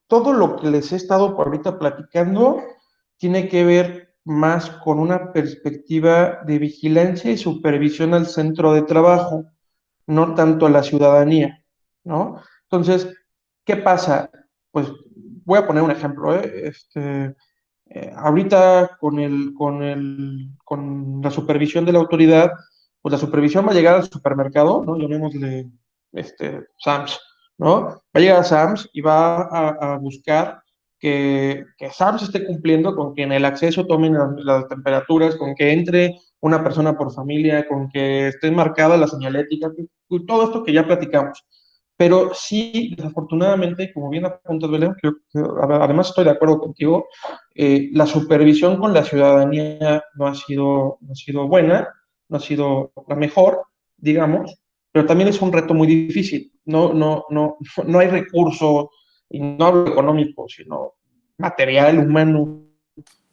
todo lo que les he estado ahorita platicando tiene que ver más con una perspectiva de vigilancia y supervisión al centro de trabajo, no tanto a la ciudadanía, ¿no? Entonces, ¿qué pasa? Pues voy a poner un ejemplo, ahorita con la supervisión de la autoridad, pues la supervisión va a llegar al supermercado, ¿no? Llamémosle Sam's, ¿no? Va a llegar a Sam's y va a buscar que Sam's esté cumpliendo con que en el acceso tomen las temperaturas, con que entre una persona por familia, con que esté marcada la señalética, todo esto que ya platicamos. Pero sí, desafortunadamente, como bien apuntas, Belén, además estoy de acuerdo contigo, la supervisión con la ciudadanía no ha sido buena, no ha sido la mejor, digamos, pero también es un reto muy difícil. No hay recurso, y no hablo económico, sino material humano,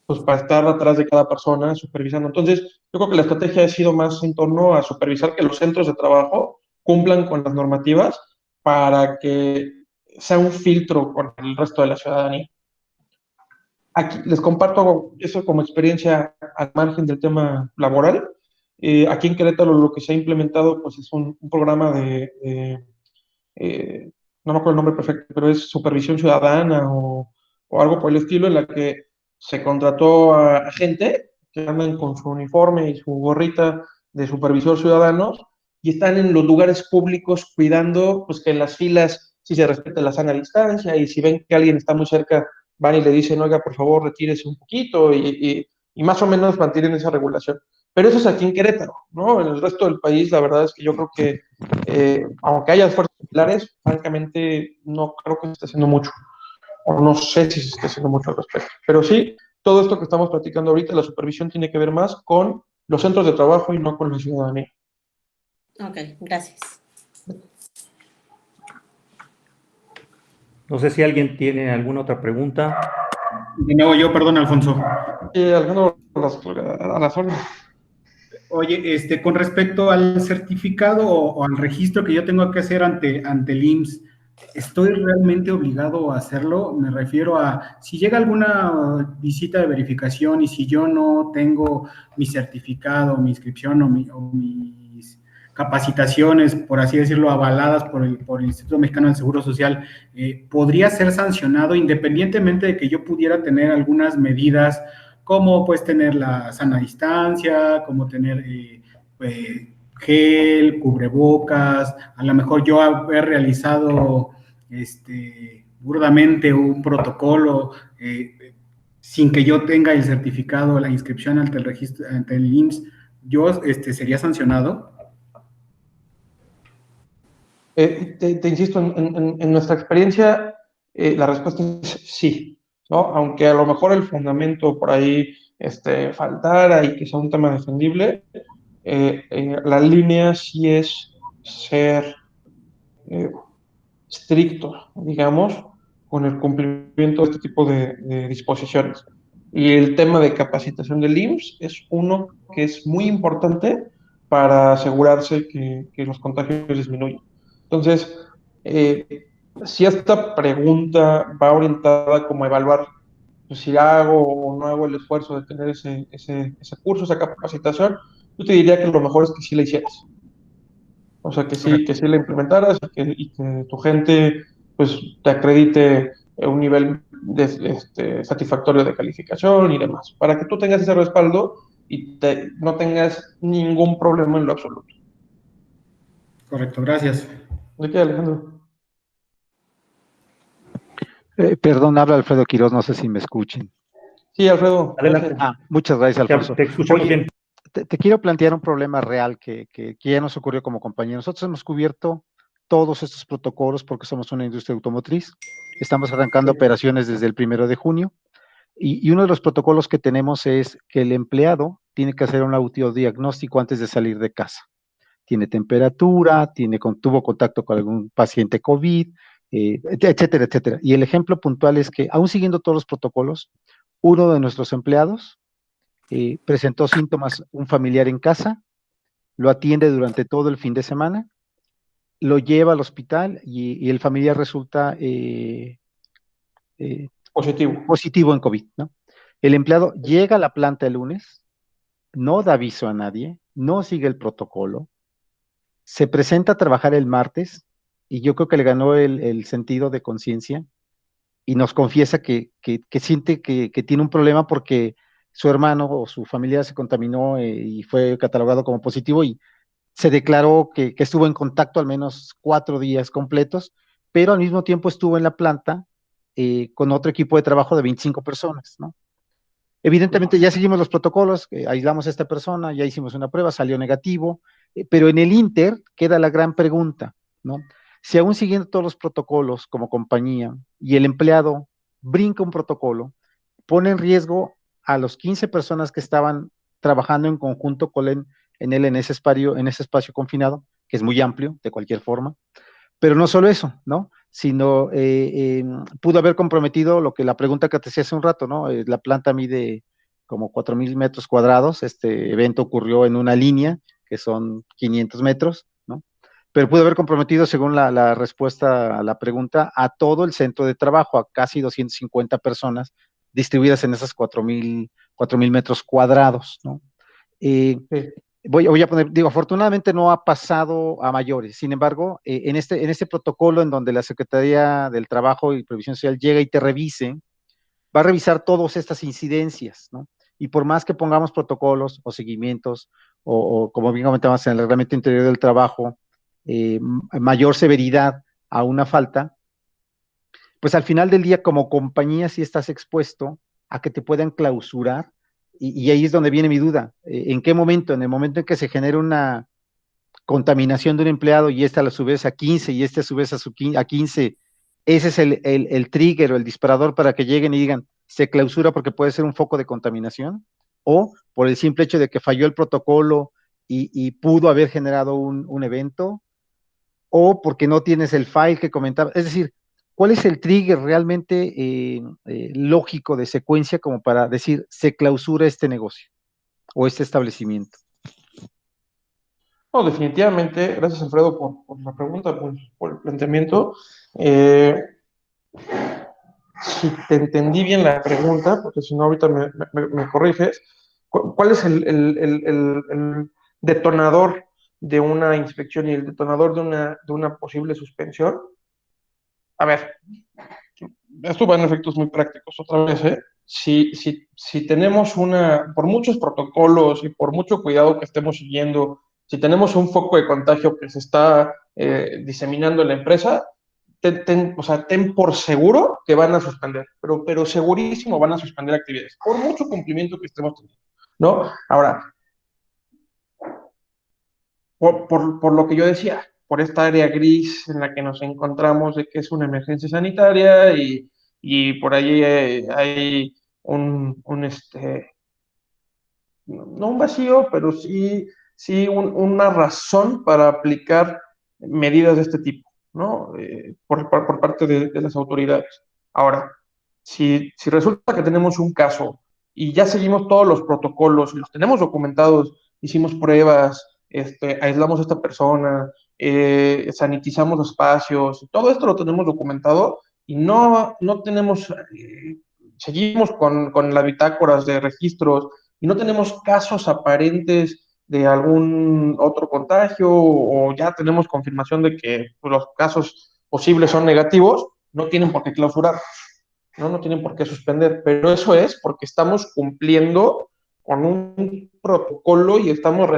pues para estar atrás de cada persona supervisando. Entonces, yo creo que la estrategia ha sido más en torno a supervisar que los centros de trabajo cumplan con las normativas para que sea un filtro con el resto de la ciudadanía. Aquí les comparto eso como experiencia al margen del tema laboral. Aquí en Querétaro lo que se ha implementado pues es un programa eh, no me acuerdo el nombre perfecto, pero es supervisión ciudadana o algo por el estilo, en la que se contrató a gente que andan con su uniforme y su gorrita de supervisor ciudadanos y están en los lugares públicos cuidando pues que en las filas si se respete la sana distancia y si ven que alguien está muy cerca, van y le dicen, oiga, por favor, retírese un poquito y más o menos mantienen esa regulación. Pero eso es aquí en Querétaro, ¿no? En el resto del país, la verdad es que yo creo que aunque haya esfuerzos similares, francamente no creo que se esté haciendo mucho, o no sé si se esté haciendo mucho al respecto. Pero sí, todo esto que estamos platicando ahorita, la supervisión tiene que ver más con los centros de trabajo y no con la ciudadanía. Ok, gracias. No sé si alguien tiene alguna otra pregunta. De nuevo yo, perdón, Alfonso. Alejandro, a las órdenes. Oye, con respecto al certificado o al registro que yo tengo que hacer ante el IMSS, ¿estoy realmente obligado a hacerlo? Me refiero a, si llega alguna visita de verificación y si yo no tengo mi certificado, mi inscripción o mis capacitaciones, por así decirlo, avaladas por el Instituto Mexicano del Seguro Social, ¿podría ser sancionado independientemente de que yo pudiera tener algunas medidas como pues tener la sana distancia, como tener gel, cubrebocas, a lo mejor yo haber realizado burdamente un protocolo sin que yo tenga el certificado, la inscripción ante el registro, ante el IMSS, yo sería sancionado? Te insisto, en nuestra experiencia, la respuesta es sí, ¿no? Aunque a lo mejor el fundamento por ahí faltara y que sea un tema defendible, la línea sí es ser eh, estricto, digamos, con el cumplimiento de este tipo de disposiciones. Y el tema de capacitación del IMSS es uno que es muy importante para asegurarse que los contagios disminuyen. Entonces, si esta pregunta va orientada como a evaluar pues, si hago o no hago el esfuerzo de tener ese curso, esa capacitación, yo te diría que lo mejor es que sí la hicieras. O sea, que sí la implementaras y que tu gente pues te acredite un nivel satisfactorio de calificación y demás, para que tú tengas ese respaldo y no tengas ningún problema en lo absoluto. Correcto, gracias. ¿De qué, Alejandro? Perdón, habla Alfredo Quiroz, no sé si me escuchen. Sí, Alfredo, Adelante. gracias. Muchas gracias, Alfonso. Te escuchamos Oye, bien. te quiero plantear un problema real que ya nos ocurrió como compañía. Nosotros hemos cubierto todos estos protocolos porque somos una industria automotriz. Estamos arrancando operaciones desde el 1 de junio y uno de los protocolos que tenemos es que el empleado tiene que hacer un autodiagnóstico antes de salir de casa. Tiene temperatura, tuvo contacto con algún paciente COVID, etcétera, etcétera. Y el ejemplo puntual es que, aún siguiendo todos los protocolos, uno de nuestros empleados presentó síntomas, un familiar en casa, lo atiende durante todo el fin de semana, lo lleva al hospital y el familiar resulta positivo en COVID, ¿no? El empleado llega a la planta el lunes, no da aviso a nadie, no sigue el protocolo, se presenta a trabajar el martes y yo creo que le ganó el sentido de conciencia y nos confiesa que siente que tiene un problema porque su hermano o su familia se contaminó y fue catalogado como positivo y se declaró que estuvo en contacto al menos 4 días completos, pero al mismo tiempo estuvo en la planta con otro equipo de trabajo de 25 personas, ¿no? Evidentemente ya seguimos los protocolos, aislamos a esta persona, ya hicimos una prueba, salió negativo, pero en el Inter queda la gran pregunta, ¿no? Si aún siguiendo todos los protocolos como compañía y el empleado brinca un protocolo, pone en riesgo a los 15 personas que estaban trabajando en conjunto con él en ese espacio confinado, que es muy amplio de cualquier forma, pero no solo eso, ¿no? Sino pudo haber comprometido lo que la pregunta que te hacía hace un rato, ¿no? La planta mide como 4,000 metros cuadrados, este evento ocurrió en una línea, que son 500 metros, ¿no? Pero pudo haber comprometido, según la respuesta a la pregunta, a todo el centro de trabajo, a casi 250 personas distribuidas en esas 4,000 metros cuadrados, ¿no? Sí. Voy a poner, digo, afortunadamente no ha pasado a mayores. Sin embargo, en este protocolo en donde la Secretaría del Trabajo y Previsión Social llega y te revise, va a revisar todas estas incidencias, ¿no? Y por más que pongamos protocolos o seguimientos, o como bien comentabas en el reglamento interior del trabajo, mayor severidad a una falta, pues al final del día como compañía sí estás expuesto a que te puedan clausurar y ahí es donde viene mi duda. ¿En qué momento? En el momento en que se genera una contaminación de un empleado y esta a su vez a 15 y este a su vez a 15, ese es el trigger o el disparador para que lleguen y digan, se clausura porque puede ser un foco de contaminación, o por el simple hecho de que falló el protocolo y pudo haber generado un evento, o porque no tienes el file que comentaba. Es decir, ¿cuál es el trigger realmente lógico de secuencia como para decir se clausura este negocio o este establecimiento? No, definitivamente, gracias Alfredo por la pregunta, por el planteamiento. Eh, si te entendí bien la pregunta, porque si no ahorita me corriges, ¿cuál es el detonador de una inspección y el detonador de una posible suspensión? A ver, esto va en efectos muy prácticos, otra vez, ¿eh? Si tenemos por muchos protocolos y por mucho cuidado que estemos siguiendo, si tenemos un foco de contagio que se está diseminando en la empresa, o sea, ten por seguro que van a suspender, pero segurísimo van a suspender actividades, por mucho cumplimiento que estemos teniendo, ¿no? Ahora, por lo que yo decía, por esta área gris en la que nos encontramos de que es una emergencia sanitaria y por ahí hay no un vacío, pero sí una razón para aplicar medidas de este tipo, ¿no? Por parte de las autoridades. Ahora, si resulta que tenemos un caso y ya seguimos todos los protocolos, los tenemos documentados, hicimos pruebas, aislamos a esta persona, sanitizamos los espacios, todo esto lo tenemos documentado y no tenemos, seguimos con las bitácoras de registros y no tenemos casos aparentes de algún otro contagio o ya tenemos confirmación de que los casos posibles son negativos, no tienen por qué clausurar, no tienen por qué suspender, pero eso es porque estamos cumpliendo con un protocolo y estamos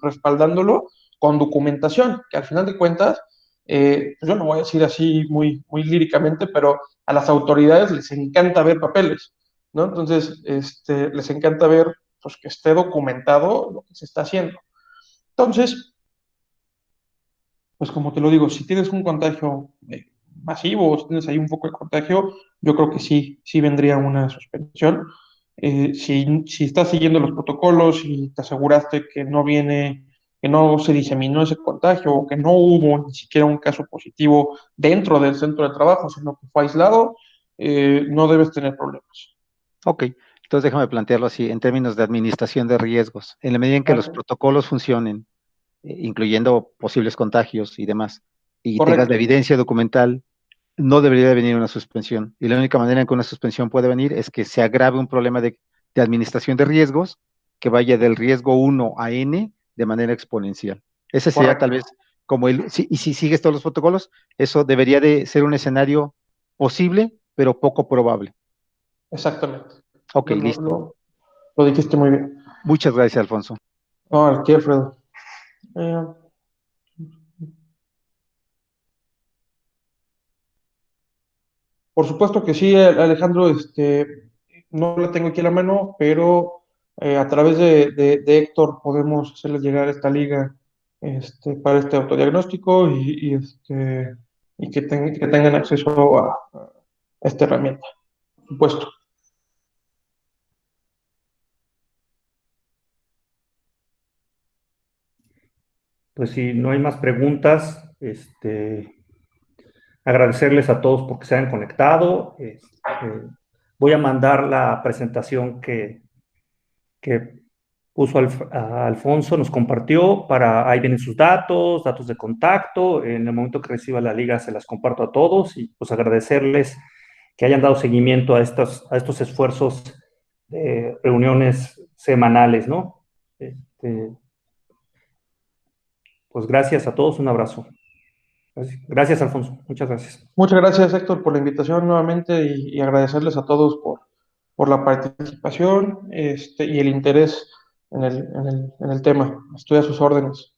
respaldándolo con documentación, que al final de cuentas, pues yo no voy a decir así muy líricamente, pero a las autoridades les encanta ver papeles, ¿no? Entonces, les encanta ver pues, que esté documentado lo que se está haciendo. Entonces, pues como te lo digo, si tienes un contagio masivo o si tienes ahí un foco de contagio, yo creo que sí vendría una suspensión. Si estás siguiendo los protocolos y te aseguraste que no se diseminó ese contagio o que no hubo ni siquiera un caso positivo dentro del centro de trabajo, sino que fue aislado, no debes tener problemas. Ok, entonces déjame plantearlo así, en términos de administración de riesgos. En la medida en que los Vale. protocolos funcionen, incluyendo posibles contagios y demás, y tengas la Correcto. evidencia documental, no debería de venir una suspensión. Y la única manera en que una suspensión puede venir es que se agrave un problema de administración de riesgos que vaya del riesgo 1 a n de manera exponencial. Ese sería tal Correcto. vez y si sigues todos los protocolos, eso debería de ser un escenario posible pero poco probable. Exactamente. Ok, Lo, listo. lo dijiste muy bien. Muchas gracias, Alfonso. No, aquí, Alfredo. Eh, por supuesto que sí, Alejandro, no la tengo aquí a la mano, pero a través de Héctor podemos hacerles llegar esta liga para este autodiagnóstico y que tengan acceso a esta herramienta, por supuesto. Pues si no hay más preguntas, agradecerles a todos porque se han conectado. Voy a mandar la presentación que puso a Alfonso, nos compartió, ahí vienen sus datos de contacto. En el momento que reciba la liga se las comparto a todos y pues agradecerles que hayan dado seguimiento a estos esfuerzos de reuniones semanales, ¿no? Pues gracias a todos, un abrazo. Gracias, Alfonso. Muchas gracias. Muchas gracias, Héctor, por la invitación nuevamente y agradecerles a todos por la participación y el interés en el tema. Estoy a sus órdenes.